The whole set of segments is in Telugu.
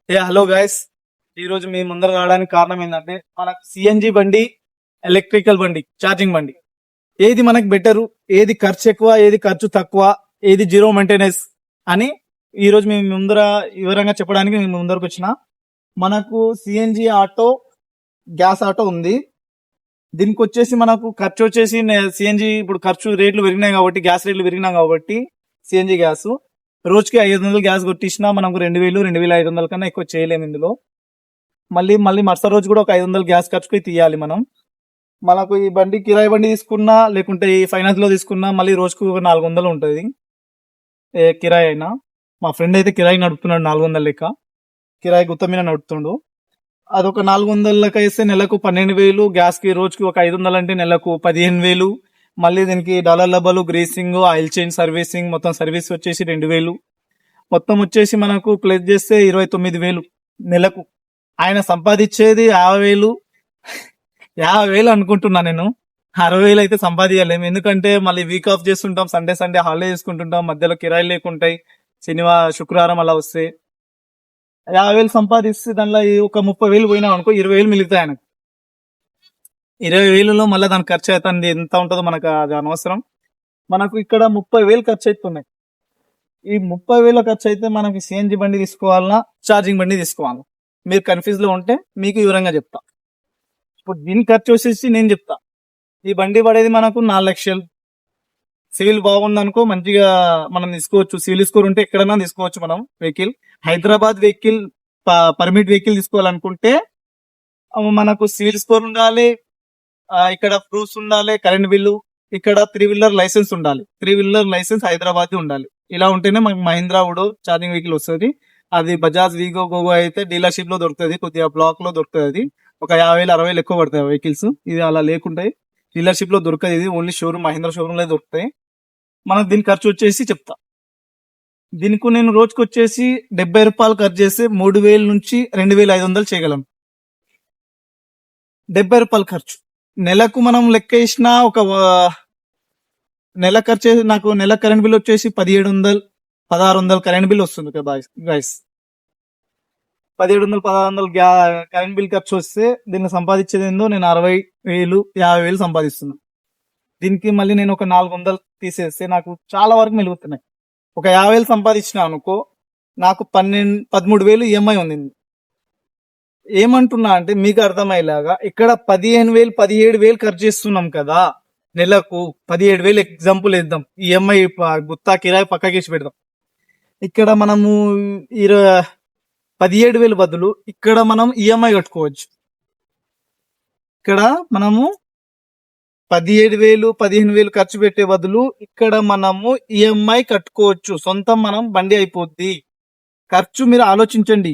Hello guys. ఈ రోజు మీ ముందర రావడానికి కారణం ఏంటంటే మనకు సిఎన్జి బండి, ఎలక్ట్రికల్ బండి, ఛార్జింగ్ బండి ఏది మనకు బెటరు, ఏది ఖర్చు ఎక్కువ, ఏది ఖర్చు తక్కువ, ఏది జీరో మెయింటెనెన్స్ అని ఈ రోజు మీ ముందర వివరంగా చెప్పడానికి మేము ముందరకు వచ్చిన. మనకు సిఎన్జి ఆటో, గ్యాస్ ఆటో ఉంది. దీనికి వచ్చేసి మనకు ఖర్చు వచ్చేసి సిఎన్జి ఇప్పుడు ఖర్చు రేట్లు పెరిగినాయి కాబట్టి, గ్యాస్ రేట్లు పెరిగినాయి కాబట్టి సిఎన్జి గ్యాస్ రోజుకి 500 గ్యాస్ కొట్టించినా మనకు 2000, 2500 కన్నా ఎక్కువ చేయలేము ఇందులో. మళ్ళీ మళ్ళీ మరుసటి రోజు కూడా ఒక 500 గ్యాస్ ఖర్చుకి తీయాలి మనం. మనకు ఈ బండి కిరాయి బండి తీసుకున్నా లేకుంటే ఈ ఫైనాన్స్ లో తీసుకున్నా మళ్ళీ రోజుకు ఒక 400 ఉంటుంది కిరాయి అయినా. మా ఫ్రెండ్ అయితే కిరాయి నడుపుతున్నాడు 400 లెక్క, కిరాయి గుత్త మీద నడుపుతుండు. అదొక 400 వేస్తే నెలకు 12,000, గ్యాస్ కి రోజుకి ఒక 500 అంటే నెలకు 15,000. మళ్ళీ దీనికి డాలర్ లబ్బలు, గ్రీసింగ్, ఆయిల్ చేంజ్ సర్వీసింగ్, మొత్తం సర్వీస్ వచ్చేసి 2,000. మొత్తం వచ్చేసి మనకు ప్లస్ చేస్తే 29,000 నెలకు. ఆయన సంపాదించేది 50,000. 50,000 అనుకుంటున్నా నేను. 60,000 అయితే సంపాదించలేము, ఎందుకంటే మళ్ళీ వీక్ ఆఫ్ చేస్తుంటాం, సండే సండే హాలిడే చేసుకుంటుంటాం, మధ్యలో కిరాయిలు లేకుంటాయి, శనివారం శుక్రవారం అలా వస్తే 50,000 సంపాదిస్తే దానిలో ఒక 30,000 పోయినా అనుకో 20,000 మిగులుతాయి ఆయనకు. 20,000లో మళ్ళీ దానికి ఖర్చు అవుతుంది. ఎంత ఉంటుందో మనకు అది అనవసరం. మనకు ఇక్కడ 30,000 ఖర్చు అవుతున్నాయి. ఈ 30,000 ఖర్చు అయితే మనకి సిఎన్జి బండి తీసుకోవాలన్నా, ఛార్జింగ్ బండి తీసుకోవాలా? మీరు కన్ఫ్యూజ్ లో ఉంటే మీకు వివరంగా చెప్తా. ఇప్పుడు దీని ఖర్చు వచ్చేసి నేను చెప్తా. ఈ బండి పడేది మనకు 4 లక్షలు. సివిల్ బాగుందనుకో మంచిగా మనం తీసుకోవచ్చు. సివిల్ స్కోర్ ఉంటే ఎక్కడైనా తీసుకోవచ్చు మనం vehicle. Hyderabad vehicle, permit vehicle తీసుకోవాలనుకుంటే మనకు సివిల్ స్కోర్ ఉండాలి, ఇక్కడ ప్రూఫ్స్ ఉండాలి, కరెంట్ బిల్లు, ఇక్కడ 3-వీలర్ లైసెన్స్ ఉండాలి. 3-వీలర్ లైసెన్స్ హైదరాబాద్ ఉండాలి. ఇలా ఉంటేనే మనకి మహీంద్రా వుడో ఛార్జింగ్ వెహికల్ వస్తుంది. అది బజాజ్ వీగో గోగో అయితే డీలర్షిప్ లో దొరుకుతుంది, కొద్దిగా బ్లాక్ లో దొరుకుతుంది. అది ఒక 50,000, 60,000 ఎక్కువ పడతాయి వెహికల్స్. ఇది అలా లేకుంటాయి, డీలర్షిప్ లో దొరకదు. ఇది ఓన్లీ షోరూమ్, మహీంద్రా షోరూమ్ లో దొరుకుతాయి. మనకు దీని ఖర్చు వచ్చేసి చెప్తా. దీనికి నేను రోజుకి వచ్చేసి 70 రూపాయలు ఖర్చు చేస్తే 3,000 నుంచి 2,500 చేయగలను. 70 రూపాయలు ఖర్చు. నెలకు మనం లెక్క వేసిన ఒక నెల ఖర్చు నాకు నెల కరెంట్ బిల్ వచ్చేసి 1,700, 1,600 కరెంట్ బిల్ వస్తుంది గైస్. 1,700, 1,600 కరెంట్ బిల్ ఖర్చు వస్తే దీన్ని సంపాదించేది ఏందో నేను 60,000, 50,000 సంపాదిస్తున్నాను. దీనికి మళ్ళీ నేను ఒక 400 తీసేస్తే నాకు చాలా వరకు మిగులుతున్నాయి. ఒక 50,000 సంపాదించిన అనుకో నాకు 13,000 ఈఎంఐ ఉంది. ఏమంటున్నా అంటే మీకు అర్థమయ్యేలాగా, ఇక్కడ 15,000, 17,000 ఖర్చు చేస్తున్నాం కదా నెలకు. 17,000 ఎగ్జాంపుల్ వేద్దాం, ఈఎంఐ గుత్తా కిరాయి పక్కకేసి పెడదాం. ఇక్కడ మనము 17,000 బదులు ఇక్కడ మనం ఈఎంఐ కట్టుకోవచ్చు. ఇక్కడ మనము 17,000, 15,000 ఖర్చు పెట్టే బదులు ఇక్కడ మనము ఈఎంఐ కట్టుకోవచ్చు. సొంతం మనం బండి అయిపోద్ది. ఖర్చు మీరు ఆలోచించండి,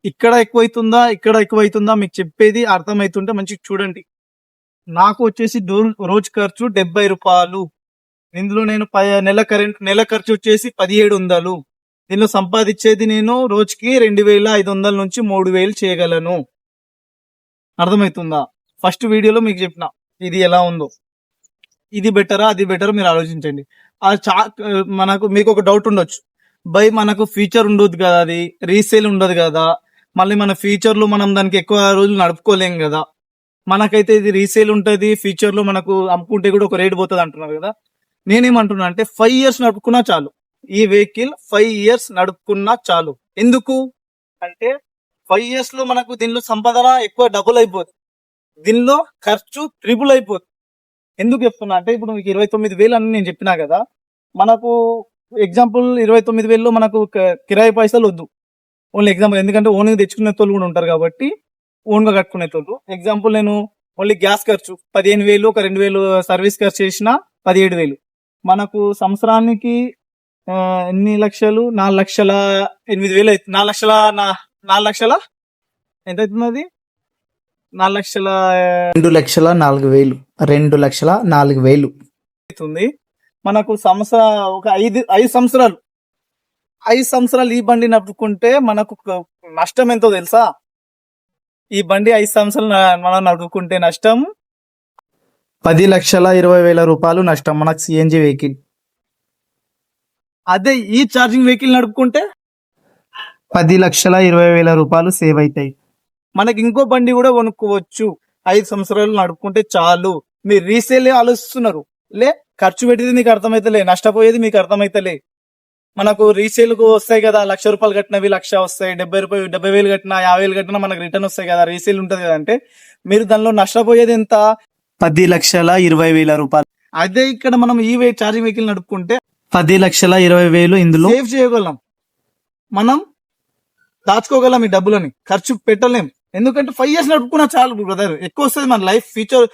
ఇక్కడ ఎక్కువైతుందా, ఇక్కడ ఎక్కువైతుందా, మీకు చెప్పేది అర్థమవుతుంటే మంచిగా చూడండి. నాకు వచ్చేసి రోజు ఖర్చు 70 రూపాయలు. ఇందులో నేను నెల ఖర్చు వచ్చేసి 1,700. దీనిలో సంపాదించేది నేను రోజుకి 2,500 నుంచి 3,000 చేయగలను. అర్థమవుతుందా? ఫస్ట్ వీడియోలో మీకు చెప్పిన ఇది ఎలా ఉందో. ఇది బెటరా, అది బెటరా మీరు ఆలోచించండి. మనకు మీకు ఒక డౌట్ ఉండొచ్చు, బై మనకు ఫీచర్ ఉండదు కదా, అది రీసేల్ ఉండదు కదా, మళ్ళీ మన ఫీచర్లు మనం దానికి ఎక్కువ రోజులు నడుపుకోలేం కదా. మనకైతే ఇది రీసేల్ ఉంటుంది, ఫీచర్లు మనకు అమ్ముకుంటే కూడా ఒక రేట్ పోతుంది అంటున్నారు కదా. నేనేమంటున్నా అంటే 5 years నడుపుకున్నా చాలు. ఈ వెహికల్ 5 years నడుపుకున్నా చాలు. ఎందుకు అంటే 5 years లో మనకు దీనిలో సంపాదన ఎక్కువ డబుల్ అయిపోతుంది, దీనిలో ఖర్చు ట్రిపుల్ అయిపోతుంది. ఎందుకు చెప్తున్నా అంటే ఇప్పుడు మీకు 29,000 అని నేను చెప్పినా కదా. మనకు ఎగ్జాంపుల్ 29,000లో మనకు కిరాయి పైసలు వద్దు, ఓన్లీ ఎగ్జాంపుల్. ఎందుకంటే ఓన్గా తెచ్చుకునే తోళ్ళు కూడా ఉంటారు కాబట్టి ఓన్ గా కట్టుకునే తోళ్ళు. ఎగ్జాంపుల్ నేను ఓన్లీ గ్యాస్ ఖర్చు 15,000, ఒక 2,000 సర్వీస్ ఖర్చు చేసిన 17,000. మనకు సంవత్సరానికి ఎన్ని లక్షలు? 4,08,000 అవుతుంది. 4 లక్షల ఎంత అవుతుంది? అది 2,04,000. 2,04,000 అవుతుంది. మనకు ఒక 5 సంవత్సరాలు, 5 సంవత్సరాలు ఈ బండి నడుపుకుంటే మనకు నష్టం ఎంతో తెలుసా? ఈ బండి 5 సంవత్సరాలు మనం నడుపుకుంటే నష్టం 10,20,000 రూపాయలు నష్టం మనకు సిఎన్జి వెహికల్. అదే ఈ ఛార్జింగ్ వెహికల్ నడుపుకుంటే 10,20,000 రూపాయలు సేవ్ అవుతాయి. మనకి ఇంకో బండి కూడా కొనుక్కోవచ్చు. 5 సంవత్సరాలు నడుపుకుంటే చాలు. మీరు రీసేల్ ఆలోచిస్తున్నారు, లే ఖర్చు పెట్టేది మీకు అర్థమైతలే, నష్టపోయేది మీకు అర్థమైతలే. మనకు రీసేల్ కు వస్తాయి కదా, ₹1,00,000 కట్టినవి 1,00,000 వస్తాయి, 70,000 కట్టినా 50,000 కట్టినా మనకు రిటర్న్ వస్తాయి కదా, రీసేల్ ఉంటది కదా. అంటే మీరు దానిలో నష్టపోయేది ఎంత? 10,20,000 రూపాయలు. అదే ఇక్కడ మనం ఈ ఛార్జింగ్ వెహికల్ నడుపుకుంటే 10,20,000 ఇందులో సేవ్ చేయగలం, మనం దాచుకోగలం ఈ డబ్బులని, ఖర్చు పెట్టలేం. ఎందుకంటే 5 years నడుపుకున్నా చాలు బ్రదర్, ఎక్కువ వస్తుంది మన లైఫ్ ఫీచర్.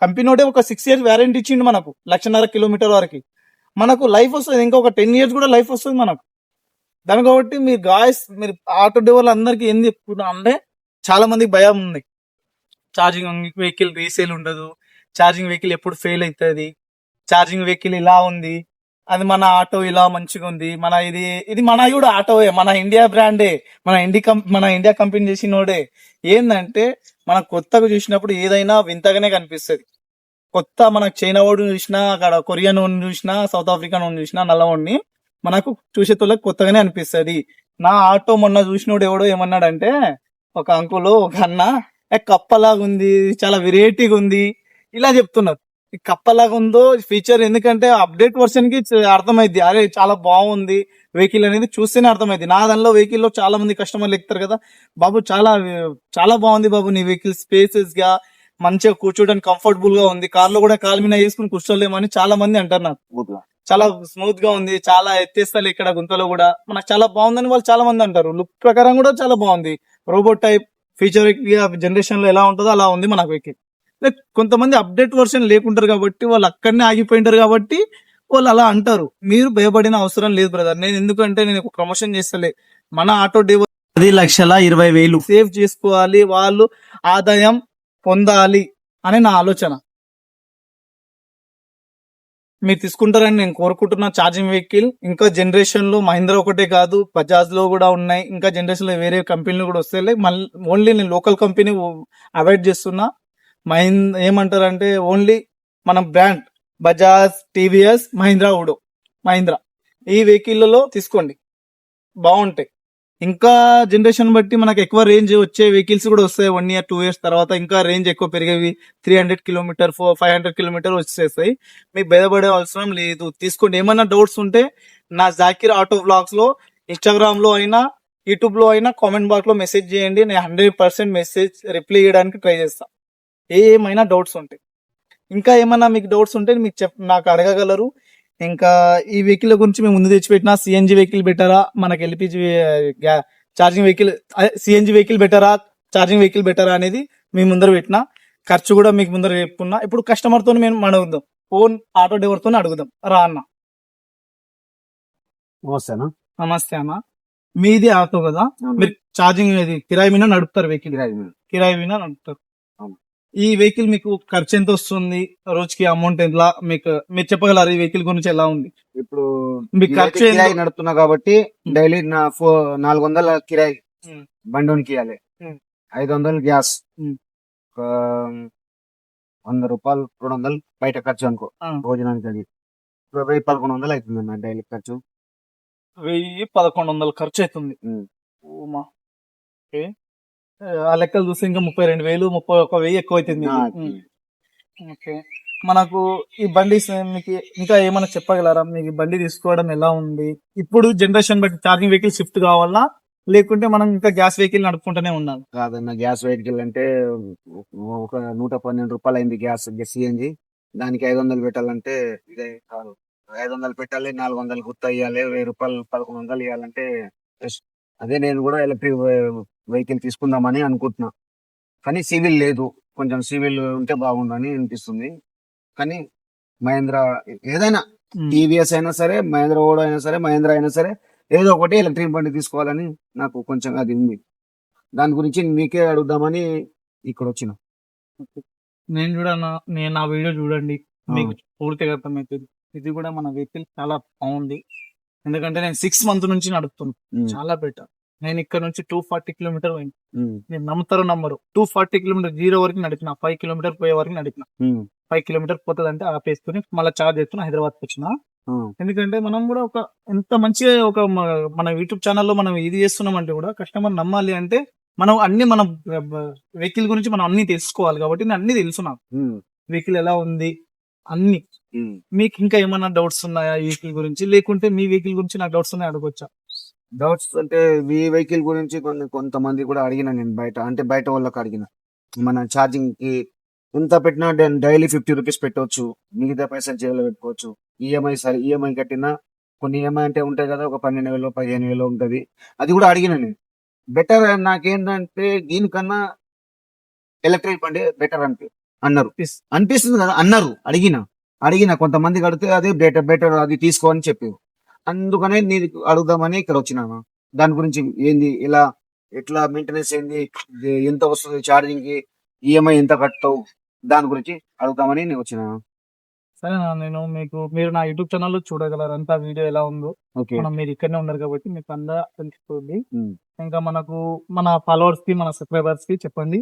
కంపెనీ ఒక 6 years వ్యారంటీ ఇచ్చిండు మనకు, 1,50,000 కిలోమీటర్ వరకు మనకు లైఫ్ వస్తుంది. ఇంకొక 10 years కూడా లైఫ్ వస్తుంది మనకు దాని. కాబట్టి మీరు గాయస్, మీరు ఆటో డ్రైవర్లు అందరికి ఏం చెప్తున్నా అంటే, చాలా మందికి భయం ఉంది, ఛార్జింగ్ వెహికల్ రీసేల్ ఉండదు, ఛార్జింగ్ వెహికల్ ఎప్పుడు ఫెయిల్ అవుతుంది, ఛార్జింగ్ వెహికల్ ఇలా ఉంది, అది మన ఆటో ఇలా మంచిగా ఉంది, మన ఇది మన కూడా ఆటోయే, మన ఇండియా బ్రాండే, మన ఇండియా కంపెనీ చేసినోడే. ఏంటంటే మనం కొత్తగా చూసినప్పుడు ఏదైనా వింతగానే కనిపిస్తుంది. కొత్త మనకు చైనా వాడు చూసినా, అక్కడ కొరియన్ వాడిని చూసినా, సౌత్ ఆఫ్రికన్ వాడిని చూసినా, నల్లవాడిని మనకు చూసేతోళ్ళకి కొత్తగానే అనిపిస్తుంది. నా ఆటో మొన్న చూసినోడు ఎవడో ఏమన్నాడంటే, ఒక అంకులు ఒక అన్న, కప్పలాగా ఉంది, చాలా వెరైటీగా ఉంది ఇలా చెప్తున్నారు. ఈ కప్పలాగా ఉందో ఫీచర్, ఎందుకంటే అప్డేట్ వర్షన్ కి అర్థమైంది, అరే చాలా బాగుంది వెహికల్ అనేది చూస్తేనే అర్థమైంది. నా దానిలో వెహికల్ లో చాలా మంది కస్టమర్లు ఎక్కుతారు కదా, బాబు చాలా చాలా బాగుంది బాబు నీ వెహికల్, స్పేసెస్ గా మంచిగా కూర్చోడానికి కంఫర్టబుల్ గా ఉంది, కార్ లో కూడా కాలు మీద వేసుకుని కూర్చోలేమని చాలా మంది అంటారు నాకు. చాలా స్మూత్ గా ఉంది, చాలా ఎత్తేస్తారు ఇక్కడ గుంతలో కూడా, మనకు చాలా బాగుందని వాళ్ళు చాలా మంది అంటారు. లుక్ ప్రకారం కూడా చాలా బాగుంది, రోబోట్ టైప్ ఫీచర్ జనరేషన్ లో ఎలా ఉంటుందో అలా ఉంది మన వెహికల్. కొంతమంది అప్డేట్ వర్షన్ లేకుంటారు కాబట్టి వాళ్ళు అక్కడనే ఆగిపోయింటారు కాబట్టి వాళ్ళు అలా అంటారు. మీరు భయపడిన అవసరం లేదు బ్రదర్. నేను ఎందుకంటే నేను ఒక ప్రమోషన్ చేస్తలే, మన ఆటో డ్రైవర్ 10,20,000 సేవ్ చేసుకోవాలి, వాళ్ళు ఆదాయం పొందాలి అని నా ఆలోచన. మీరు తీసుకుంటారని నేను కోరుకుంటున్నా ఛార్జింగ్ వెహికల్. ఇంకా జనరేషన్ లో మహీంద్రా ఒకటే కాదు, బజాజ్ లో కూడా ఉన్నాయి, ఇంకా జనరేషన్ లో వేరే కంపెనీలు కూడా వస్తాయి. ఓన్లీ నేను లోకల్ కంపెనీ అవాయిడ్ చేస్తున్నా. ఏమంటారంటే ఓన్లీ మన బ్రాండ్ బజాజ్, టీవీఎస్, మహీంద్రా ఈ వెహికల్లలో తీసుకోండి, బాగుంటాయి. ఇంకా జనరేషన్ బట్టి మనకు ఎక్కువ రేంజ్ వచ్చే వెహికల్స్ కూడా వస్తాయి. 1 year 2 years తర్వాత ఇంకా రేంజ్ ఎక్కువ పెరిగేవి 300 కిలోమీటర్ 500 కిలోమీటర్ వచ్చేస్తాయి. మీకు భయపడే అవసరం లేదు, తీసుకోండి. ఏమైనా డౌట్స్ ఉంటే నా జాకిర్ ఆటో వ్లాగ్స్ లో, ఇన్స్టాగ్రామ్ లో అయినా, యూట్యూబ్ లో అయినా కామెంట్ బాక్స్ లో మెసేజ్ చేయండి. నేను 100% మెసేజ్ రిప్లై చేయడానికి ట్రై చేస్తా. ఏమైనా డౌట్స్ ఉంటాయి, ఇంకా ఏమైనా మీకు డౌట్స్ ఉంటే మీకు నాకు అడగగలరు. ఇంకా ఈ వెహికల్ గురించి మేము ముందు తెచ్చిపెట్టిన సిఎన్జి వెహికల్ బెటరా, మనకి LPG charging vehicle, CNG vehicle బెటరా, ఛార్జింగ్ వెహికల్ బెటరా అనేది మీ ముందర పెట్టిన, ఖర్చు కూడా మీకు ముందర చెప్పుకున్నా. ఇప్పుడు కస్టమర్ తో మేము అడుగుదాం, ఫోన్ ఆటో డ్రైవర్ తో అడుగుదాం. రా అన్న. నమస్తే అన్న, మీది ఆటో కదా, మీరు ఛార్జింగ్ కిరాయి మీద నడుపుతారు వెహికల్, కిరాయి మీద నడుపుతారు. ఈ వెహికల్ మీకు ఖర్చు ఎంత వస్తుంది, రోజుకి అమౌంట్ ఎంత, మీరు చెప్పగలరు ఈ వెహికల్ గురించి ఎలా ఉంది? ఇప్పుడు మీకు ఖర్చు కిరాయి నడుపుతున్నా కాబట్టి డైలీ 400 కిరాయి బండి ఇవ్వాలి, 500 గ్యాస్, 100 రూపాయలు 200 బయట ఖర్చు అనుకో భోజనానికి. అది 1100 అవుతుంది అన్న డైలీ ఖర్చు. 1,000-1,100 ఖర్చు అవుతుంది. ఆ లెక్కలు చూస్తే ఇంకా 32,000 31,000 ఎక్కువ అవుతుంది. ఓకే, మనకు ఈ బండి మీకు ఇంకా ఏమైనా చెప్పగలరా? మీకు బండి తీసుకోవడం ఎలా ఉంది? ఇప్పుడు జనరేషన్ బట్టి ఛార్జింగ్ వెహికల్ షిఫ్ట్ కావాలా, లేకుంటే మనం ఇంకా గ్యాస్ వెహికల్ నడుపుకుంటూనే ఉండాలి? కాదన్న, గ్యాస్ వెహికల్ అంటే ఒక 112 రూపాయలు అయింది గ్యాస్ సిఎన్జి. దానికి 500 పెట్టాలంటే ఇదే కాదు. 500 పెట్టాలి, 400 గుర్తు అయ్యాలి, 1000 రూపాయలు 1100 ఇవ్వాలంటే అదే. నేను కూడా ఎలక్ట్రిక్ వెహికల్ తీసుకుందామని అనుకుంటున్నా, కానీ సివిల్ లేదు. కొంచెం సివిల్ ఉంటే బాగుందని అనిపిస్తుంది. కానీ మహేంద్ర ఏదైనా, టీవీఎస్ అయినా సరే, మహేంద్ర ఓడో అయినా సరే, మహేంద్ర అయినా సరే, ఏదో ఒకటి ఎలక్ట్రిక్ బండి తీసుకోవాలని నాకు కొంచెం అది ఉంది. దాని గురించి మీకే అడుగుదామని ఇక్కడ వచ్చిన. నేను నేను నా వీడియో చూడండి, మీకు పూర్తిగా అర్థమవుతుంది. ఇది కూడా మన వెహికల్ చాలా బాగుంది, ఎందుకంటే నేను 6 months నుంచి నడుపుతున్నాను, చాలా బెటర్. నేను ఇక్కడ నుంచి 240 కిలోమీటర్ పోయింది, నేను నమ్ముతారో నమ్మరు, 240 కిలోమీటర్ 0 వరకు నడిపిన, 5 కిలోమీటర్ పోయే వరకు నడిపిన. 5 కిలోమీటర్ పోతుంది అంటే ఆపేసుకుని మళ్ళీ చార్జ్ చేసుకుని హైదరాబాద్ వచ్చిన. ఎందుకంటే మనం కూడా ఒక ఎంత మంచిగా ఒక మన యూట్యూబ్ ఛానల్లో మనం ఇది చేస్తున్నాం అంటే కూడా కస్టమర్ నమ్మాలి అంటే మనం అన్ని మన వెహికల్ గురించి మనం అన్ని తెలుసుకోవాలి కాబట్టి నేను అన్ని తెలుసు నాకు వెహికల్ ఎలా ఉంది అన్ని. మీకు ఇంకా ఏమైనా డౌట్స్ ఉన్నాయా ఈ వెహికల్ గురించి, లేకుంటే మీ వెహికల్ గురించి నాకు డౌట్స్ ఉన్నాయి అడగొచ్చా? డౌట్స్ అంటే ఈ వెహికల్ గురించి కొంతమంది కూడా అడిగిన నేను బయట, అంటే బయట వాళ్ళకి అడిగిన. మన ఛార్జింగ్ కి ఎంత పెట్టినా డైలీ 50 రూపీస్ పెట్టవచ్చు, మిగతా పైసలు జేబులో పెట్టుకోవచ్చు. ఈఎంఐ కట్టినా కొన్ని ఈఎంఐ అంటే ఉంటాయి కదా, ఒక 12,000 15,000 ఉంటది. అది కూడా అడిగిన నేను. బెటర్ నాకేంటంటే దీనికన్నా ఎలక్ట్రిక్ బండి బెటర్ అన్నారు. అనిపిస్తుంది కదా, అడిగిన కొంతమంది అడిగితే అదే బెటర్ అది తీసుకో అని చెప్పారు. అందుకనే నీకు అడుగుదామని ఇక్కడ వచ్చినాను. దాని గురించి ఏంది, ఎట్లా మెయింటెనెన్స్ ఏంది, ఎంత వస్తుంది ఛార్జింగ్ కి, ఈఎంఐ ఎంత కట్టవు, దాని గురించి అడుగుతామని నేను వచ్చినాను. సరేనా, నేను మీరు నా యూట్యూబ్ ఛానల్లో చూడగలరు అంతా వీడియో ఎలా ఉందో. ఓకే. మనం మీరు ఇక్కడనే ఉన్నారు కాబట్టి మీకు అంతా తెలిసిపోతుంది. ఇంకా మన ఫాలోవర్స్ కి మన సబ్స్క్రైబర్స్ కి చెప్పండి